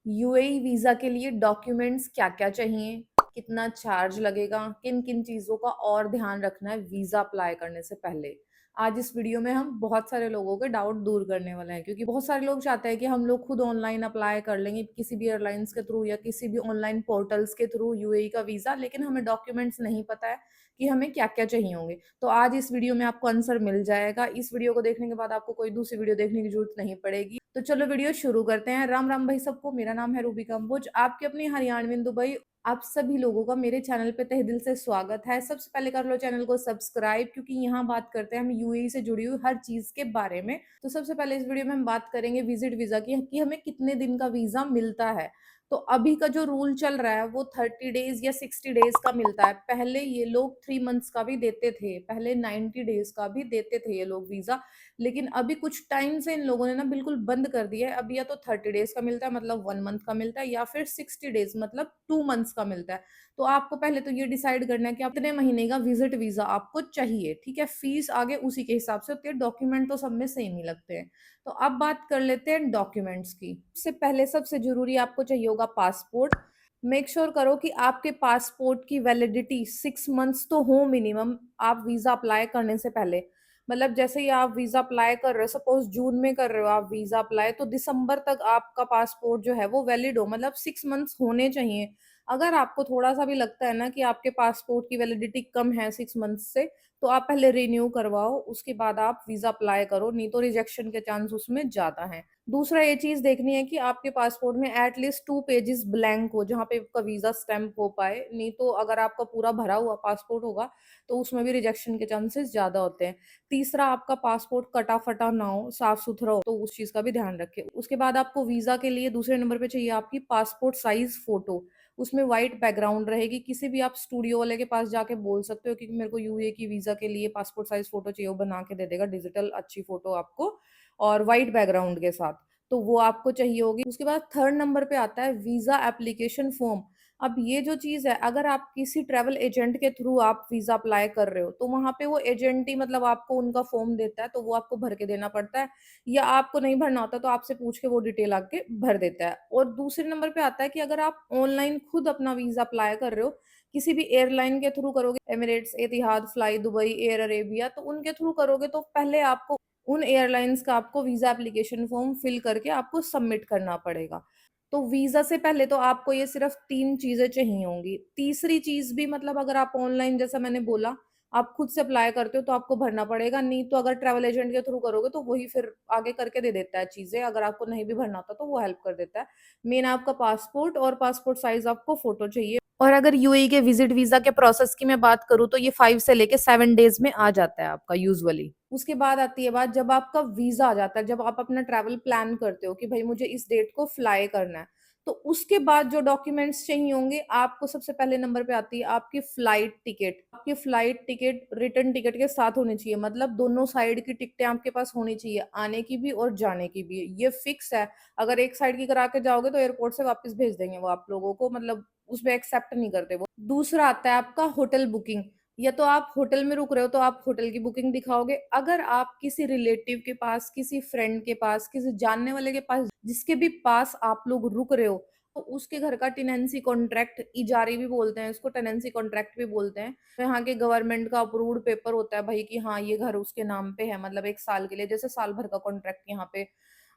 UAE visa के लिए documents क्या-क्या चाहिए, कितना चार्ज लगेगा, किन-किन चीज़ों का और ध्यान रखना है वीज़ा अप्लाई करने से पहले। आज इस वीडियो में हम बहुत सारे लोगों के डाउट दूर करने वाले हैं क्योंकि बहुत सारे लोग चाहते हैं कि हम लोग खुद ऑनलाइन अप्लाई कर लेंगे किसी भी एयरलाइंस के थ्रू या किसी भी ऑनलाइन पोर्टल्स के थ्रू यूएई का वीज़ा, लेकिन हमें डॉक्यूमेंट्स नहीं पता है कि हमें क्या-क्या चाहिए होंगे। तो आज इस वीडियो में आपको आंसर मिल जाएगा। इस वीडियो को देखने के बाद आपको कोई दूसरी वीडियो देखने की ज़रूरत नहीं पड़ेगी। तो चलो वीडियो शुरू करते हैं। राम राम भाई सबको, मेरा नाम है रूबी कंबोज, आपकी अपनी हरियाणवी दुबई। आप सभी लोगों का मेरे चैनल पे तहे दिल से स्वागत है। सबसे पहले कर लो चैनल को सब्सक्राइब क्योंकि यहाँ बात करते हैं हम यूएई से जुड़ी हुई हर चीज़ के बारे में। तो सबसे पहले इस वीडियो में हम बात करेंगे विजिट वीज़ा की कि हमें कितने दिन का वीज़ा मिलता है। तो अभी का जो रूल चल रहा है वो 30 डेज़ या 60 डेज़ का मिलता है। पहले ये लोग 3 मंथ्स का भी देते थे, पहले 90 डेज़ का भी देते थे ये लोग वीज़ा। लेकिन अभी कुछ टाइम से इन लोगों ने ना बिल्कुल बंद कर दिया है। अभी या तो 30 डेज़ का मिलता है मतलब 1 मंथ का मिलता है या फिर 60 डेज़ मतलब 2 मंथ्स का मिलता है। तो आपको पहले तो ये डिसाइड करना है कि आप कितने महीने का विज़िट वीज़ा आपको चाहिए, ठीक है? फीस आगे उसी के हिसाब से होती है, डॉक्यूमेंट तो सब में सेम ही लगते हैं। तो अब बात कर लेते हैं डॉक्यूमेंट्स की। सबसे पहले सबसे ज़रूरी आपको चाहिए होगा पासपोर्ट। मेक श्योर करो कि आपके पासपोर्ट की वैलिडिटी 6 मंथ्स तो हो मिनिमम, आप वीज़ा अप्लाई करने से पहले। मतलब जैसे ही आप वीज़ा अप्लाई कर रहे हो, सपोज़ जून में कर रहे हो आप वीज़ा अप्लाई, तो दिसंबर तक आपका पासपोर्ट जो है वो वैलिड हो, मतलब 6 मंथ्स होने चाहिए। अगर आपको थोड़ा-सा भी लगता है ना कि आपके पासपोर्ट की वैलिडिटी कम है 6 मंथ्स से, तो आप पहले रिन्यू करवाओ, उसके बाद आप वीज़ा अप्लाई करो, नहीं तो रिजेक्शन के चांस उसमें ज़्यादा हैं। दूसरा ये चीज़ देखनी है कि आपके पासपोर्ट में एट लीस्ट 2 पेजेज़ ब्लैंक हो, जहाँ पे आपका वीज़ा स्टैम्प हो पाए, नहीं तो अगर आपका पूरा भरा हुआ पासपोर्ट होगा, तो उसमें भी रिजेक्शन के चांसेस ज़्यादा होते हैं। तीसरा, आपका पासपोर्ट कटा-फटा ना हो, साफ-सुथरा हो, तो उस चीज़ का भी ध्यान रखें। उसके बाद आपको वीज़ा के लिए दूसरे नंबर पे चाहिए आपकी पासपोर्ट साइज़ फ़ोटो। उसमें व्हाइट बैकग्राउंड रहेगी। किसी भी आप स्टूडियो वाले के पास जाके बोल सकते हो कि मेरे को यूए की वीज़ा के लिए पासपोर्ट साइज़ फ़ोटो चाहिए, वो बना के दे देगा डिजिटल अच्छी फ़ोटो आपको और व्हाइट बैकग्राउंड के साथ। तो वो आपको चाहिए होगी। उसके बाद थर्ड नंबर पे आता है वीज़ा एप्लीकेशन फ़ॉर्म। अब ये जो चीज़ है, अगर आप किसी ट्रैवल एजेंट के थ्रू आप वीज़ा अप्लाई कर रहे हो, तो वहाँ पे वो एजेंट ही मतलब आपको उनका फ़ॉर्म देता है, तो वो आपको भर के देना पड़ता है, या आपको नहीं भरना होता तो आपसे पूछ के वो डिटेल आके भर देता है। और दूसरे नंबर पे आता है कि अगर आप ऑनलाइन खुद अपना वीज़ा अप्लाई कर रहे हो, किसी भी एयरलाइन के थ्रू करोगे, एमिरेट्स, एतिहाद, फ्लाई दुबई, एयर अरेबिया, तो उनके थ्रू करोगे तो पहले आपको उन एयरलाइंस का आपको वीज़ा एप्लीकेशन फ़ॉर्म फिल करके आपको सबमिट करना पड़ेगा। तो वीज़ा से पहले तो आपको ये सिर्फ़ 3 चीज़ें चाहिए होंगी। तीसरी चीज़ भी मतलब अगर आप ऑनलाइन जैसा मैंने बोला, आप खुद से अप्लाई करते हो तो आपको भरना पड़ेगा, नहीं तो अगर ट्रैवल एजेंट के थ्रू करोगे तो वही फिर आगे करके दे देता है चीज़ें, अगर आपको नहीं भी भरना होता तो वो हेल्प कर देता है। मेन आपका पासपोर्ट और पासपोर्ट साइज़ आपको फ़ोटो चाहिए। और अगर यूएई के विज़िट वीज़ा के प्रोसेस की मैं बात करूँ तो ये 5 से लेके 7 डेज़ में आ जाता है आपका यूजुअली। उसके बाद आती है बात जब आपका वीज़ा आ जाता है, जब आप अपना ट्रैवल प्लान करते हो कि भई मुझे इस डेट को फ्लाई करना है। तो उसके बाद जो डॉक्यूमेंट्स चाहिए होंगे, आपको सबसे पहले नंबर पे आती है आपकी फ्लाइट टिकट। आपकी फ्लाइट टिकट रिटर्न टिकट के साथ होनी चाहिए, मतलब दोनों साइड की टिकटें आपके पास होनी चाहिए, आने की भी और जाने की भी। ये फिक्स है, अगर एक साइड की करा के जाओगे तो एयरपोर्ट से वापस भेज देंगे वो आप लोगों को, मतलब उसमें एक्सेप्ट नहीं करते वो। दूसरा आता है आपका होटल बुकिंग। या तो आप होटल में रुक रहे हो तो आप होटल की बुकिंग दिखाओगे। अगर आप किसी रिलेटिव के पास, किसी फ्रेंड के पास, किसी जानने वाले के पास, जिसके भी पास आप लोग रुक रहे हो, तो उसके घर का टेनेंसी कॉन्ट्रैक्ट, इजारी भी बोलते हैं इसको, टेनेंसी कॉन्ट्रैक्ट भी बोलते हैं। तो यहाँ के गवर्नमेंट का अप्रूव्ड पेपर होता है भाई कि हाँ, ये घर उसके नाम पे है, मतलब 1 साल के लिए, जैसे साल भर का कॉन्ट्रैक्ट यहाँ पे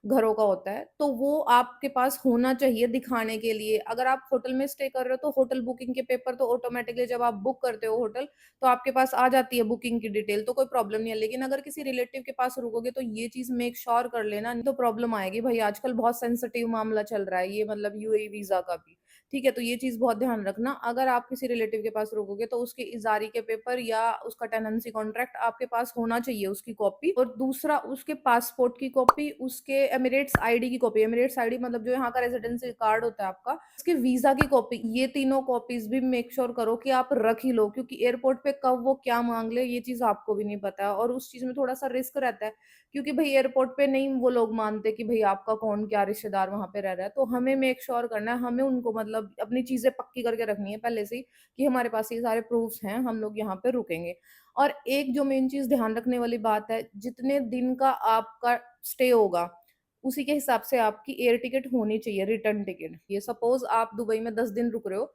घरों का होता है, तो वो आपके पास होना चाहिए दिखाने के लिए। अगर आप होटल में स्टे कर रहे हो तो होटल बुकिंग के पेपर तो ऑटोमेटिकली जब आप बुक करते हो होटल, तो आपके पास आ जाती है बुकिंग की डिटेल, तो कोई प्रॉब्लम नहीं है। लेकिन अगर किसी रिलेटिव के पास रुकोगे तो ये चीज़ मेक श्योर कर लेना, नहीं तो प्रॉब्लम आएगी भाई। आजकल बहुत सेंसिटिव मामला चल रहा है ये, मतलब यूएई वीज़ा का भी, ठीक है? तो ये चीज़ बहुत ध्यान रखना। अगर आप किसी रिलेटिव के पास रुकोगे तो उसके इज़ारी के पेपर या उसका टेनेंसी कॉन्ट्रैक्ट आपके पास होना चाहिए, उसकी कॉपी। और दूसरा, उसके पासपोर्ट की कॉपी, उसके एमिरेट्स आईडी की कॉपी, एमिरेट्स आईडी मतलब जो यहाँ का रेजिडेंसी कार्ड होता है आपका, उसके वीज़ा की कॉपी, ये तीनों कॉपीज़ भी मेक श्योर करो कि आप रख ही लो, क्योंकि एयरपोर्ट पे कब वो क्या माँग ले ये चीज़ आपको भी नहीं पता है, और उस चीज़ में थोड़ा-सा रिस्क रहता है, क्योंकि भई एयरपोर्ट पे नहीं वो लोग मानते कि भई आपका कौन क्या रिश्तेदार वहाँ पे रह रहा है। तो हमें मेक श्योर करना है, हमें उनको मतलब अपनी चीज़ें पक्की करके रखनी है पहले से ही कि हमारे पास ये सारे प्रूफ्स हैं, हम लोग यहाँ पे रुकेंगे। और एक जो मेन चीज़ ध्यान रखने वाली बात है, जितने दिन का आपका स्टे होगा, उसी के हिसाब से आपकी एयर टिकट होनी चाहिए, रिटर्न टिकट। ये सपोज़ आप दुबई में 10 दिन रुक रहे हो,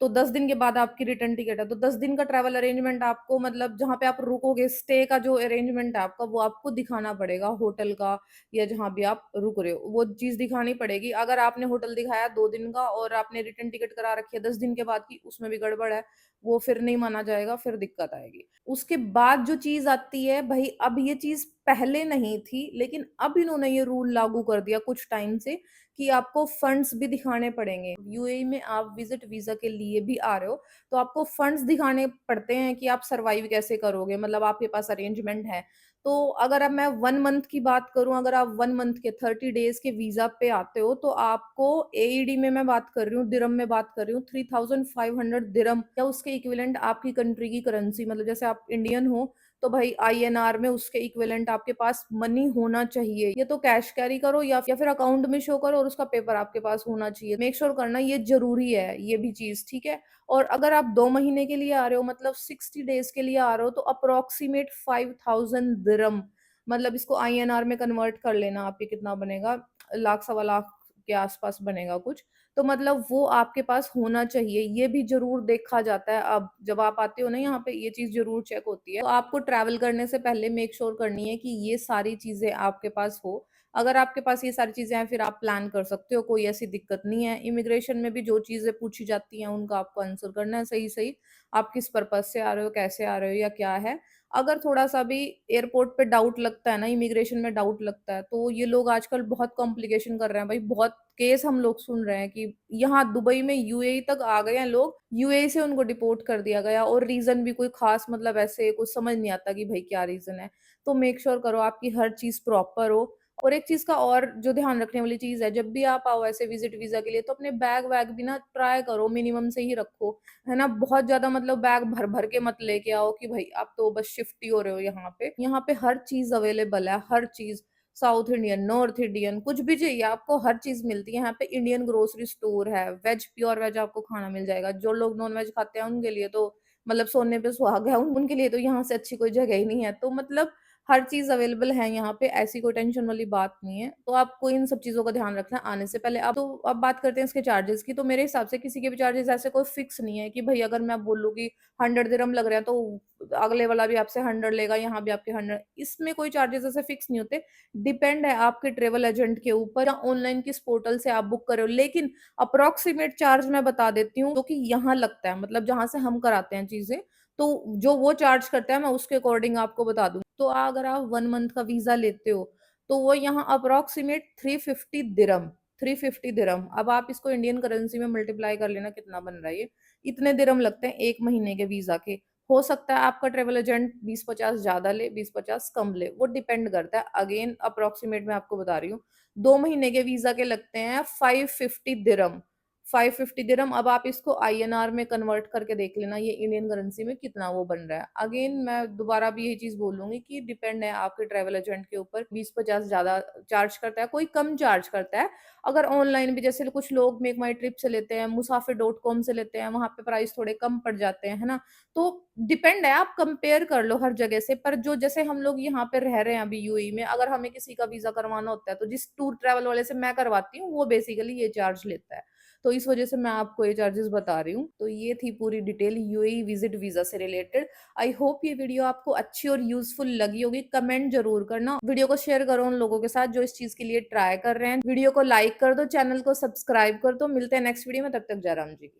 तो 10 दिन के बाद आपकी रिटर्न टिकट है, तो 10 दिन का ट्रैवल अरेंजमेंट आपको मतलब जहाँ पे आप रुकोगे, स्टे का जो अरेंजमेंट है आपका, वो आपको दिखाना पड़ेगा होटल का या जहाँ भी आप रुक रहे हो, वो चीज़ दिखानी पड़ेगी। अगर आपने होटल दिखाया 2 दिन का और आपने रिटर्न टिकट करा रखी है 10 दिन के बाद की, उसमें भी गड़बड़ है, वो फिर नहीं माना जाएगा, फिर दिक्कत आएगी। उसके बाद जो चीज़ आती है, भई अब ये चीज़ पहले नहीं थी, लेकिन अब इन्होंने ये रूल लागू कर दिया कुछ टाइम से कि आपको फंड्स भी दिखाने पड़ेंगे। यूएई में आप विज़िट वीज़ा के लिए भी आ रहे हो, तो आपको फंड्स दिखाने पड़ते हैं कि आप सर्वाइव कैसे करोगे, मतलब आपके पास अरेंजमेंट है। तो अगर अब मैं 1 मंथ की बात करूँ, अगर आप 1 मंथ के 30 डेज़ के वीज़ा पे आते हो, तो आपको एईडी में मैं बात कर रही हूँ, दिरहम में बात कर रही हूँ, 3500 दिरहम या उसके इक्विवेलेंट आपकी कंट्री की करेंसी, मतलब जैसे आप इंडियन हो, तो भाई आईएनआर में उसके इक्विवेलेंट आपके पास मनी होना चाहिए। या तो कैश कैरी करो या फिर अकाउंट में शो करो और उसका पेपर आपके पास होना चाहिए। मेक श्योर करना ये ज़रूरी है, ये भी चीज़, ठीक है? और अगर आप 2 महीने के लिए आ रहे हो, मतलब 60 डेज़ के लिए आ रहे हो, तो अप्रॉक्सिमेट 5000 दिरहम, मतलब इसको आईएनआर में कन्वर्ट कर लेना आप, ये कितना बनेगा, लाख सवा लाख के आस-पास बनेगा कुछ। तो मतलब वो आपके पास होना चाहिए, ये भी ज़रूर देखा जाता है। अब जब आप आते हो ना यहाँ पे, ये चीज़ ज़रूर चेक होती है। तो आपको ट्रैवल करने से पहले मेक श्योर करनी है कि ये सारी चीज़ें आपके पास हो। अगर आपके पास ये सारी चीज़ें हैं, फिर आप प्लान कर सकते हो, कोई ऐसी दिक्कत नहीं है। इमिग्रेशन में भी जो चीज़ें पूछी जाती हैं, उनका आपको आंसर करना है सही-सही। आप किस पर्पज़ से आ रहे हो, कैसे आ रहे हो या क्या है। अगर थोड़ा-सा भी एयरपोर्ट पे डाउट लगता है ना, इमिग्रेशन में डाउट लगता है, तो ये लोग आजकल बहुत कॉम्प्लिकेशन कर रहे हैं भाई, बहुत केस हम लोग सुन रहे हैं कि यहाँ दुबई में यूएई तक आ गए हैं लोग, यूएई से उनको डिपोर्ट कर दिया गया और रीज़न भी कोई ख़ास, मतलब ऐसे कुछ समझ नहीं आता कि भई क्या रीज़न है। तो मेक श्योर करो आपकी हर चीज़ प्रॉपर हो। और एक चीज़ का और जो ध्यान रखने वाली चीज़ है, जब भी आप आओ ऐसे विज़िट वीज़ा के लिए, तो अपने बैग-वैग भी ना ट्राई करो मिनिमम से ही रखो, है ना? बहुत ज़्यादा मतलब बैग भर-भर के मत लेके आओ कि भई आप तो बस शिफ्ट ही हो रहे हो यहाँ पे। यहाँ पे हर चीज़ अवेलेबल है, हर चीज़। साउथ इंडियन, नॉर्थ इंडियन, कुछ भी चाहिए आपको हर चीज़ मिलती है। यहाँ पे इंडियन ग्रोसरी स्टोर है, वेज, प्योर वेज आपको खाना मिल जाएगा। जो लोग नॉन वेज खाते हैं उनके लिए तो मतलब सोने पे सुहागा है, उनके लिए तो यहाँ से अच्छी कोई जगह ही नहीं है। तो मतलब हर चीज़ अवेलेबल है यहाँ पे, ऐसी कोई टेंशन वाली बात नहीं है। तो आपको इन सब चीज़ों का ध्यान रखना है आने से पहले। अब बात करते हैं इसके चार्जेज़ की, तो मेरे हिसाब से किसी के भी चार्जेज़ ऐसे कोई फिक्स नहीं है कि भई अगर मैं बोलूँ कि 100 दिरहम लग रहे हैं, तो अगले वाला भी आपसे 100 लेगा, यहाँ भी आपके 100, इसमें कोई चार्जेज़ ऐसे फिक्स नहीं होते। डिपेंड है आपके ट्रैवल एजेंट के ऊपर या ऑनलाइन किस पोर्टल से आप बुक कर रहे हो। लेकिन अप्रॉक्सिमेट चार्ज मैं बता देती हूँ, जो कि यहाँ लगता है, मतलब जहाँ से हम कराते हैं चीज़ें, तो जो वो चार्ज करता है मैं उसके अकॉर्डिंग आपको बता दूँ। तो अगर आप 1 मंथ का वीज़ा लेते हो, तो वो यहाँ अप्रॉक्सिमेट 350 दिरहम, 350 दिरहम। अब आप इसको इंडियन करेंसी में मल्टीप्लाई कर लेना कितना बन रहा है ये। इतने दिरहम लगते हैं 1 महीने के वीज़ा के। हो सकता है आपका ट्रैवल एजेंट 20-50 ज़्यादा ले, 20-50 कम ले, वो डिपेंड करता है। अगेन अप्रॉक्सिमेट मैं आपको बता रही हूँ। 2 महीने के वीज़ा के लगते हैं 550 दिरहम, 550 दिरहम। अब आप इसको आईएनआर में कन्वर्ट करके देख लेना, ये इंडियन करेंसी में कितना वो बन रहा है। अगेन मैं दोबारा भी यही चीज़ बोलूँगी कि डिपेंड है आपके ट्रैवल एजेंट के ऊपर, 20-50 ज़्यादा चार्ज करता है, कोई कम चार्ज करता है। अगर ऑनलाइन भी जैसे कुछ लोग मेक माई ट्रिप से लेते हैं, मुसाफिर डॉट कॉम से लेते हैं, वहाँ पे प्राइस थोड़े कम पड़ जाते हैं, है ना? तो डिपेंड है, आप कंपेयर कर लो हर जगह से। पर जो जैसे हम लोग यहाँ पे रह रहे हैं अभी यूएई में, अगर हमें किसी का वीज़ा करवाना होता है, तो जिस टूर ट्रैवल वाले से मैं करवाती हूँ, वो बेसिकली ये चार्ज लेता है। तो इस वजह से मैं आपको ये चार्जेस बता रही हूँ। तो ये थी पूरी डिटेल यूएई विज़िट वीज़ा से रिलेटेड। आई होप ये वीडियो आपको अच्छी और यूज़फुल लगी होगी। कमेंट ज़रूर करना। वीडियो को शेयर करो उन लोगों के साथ जो इस चीज़ के लिए ट्राई कर रहे हैं। वीडियो को लाइक कर दो, चैनल को सब्सक्राइब कर दो। मिलते हैं नेक्स्ट वीडियो में, तब तक जय राम जी की।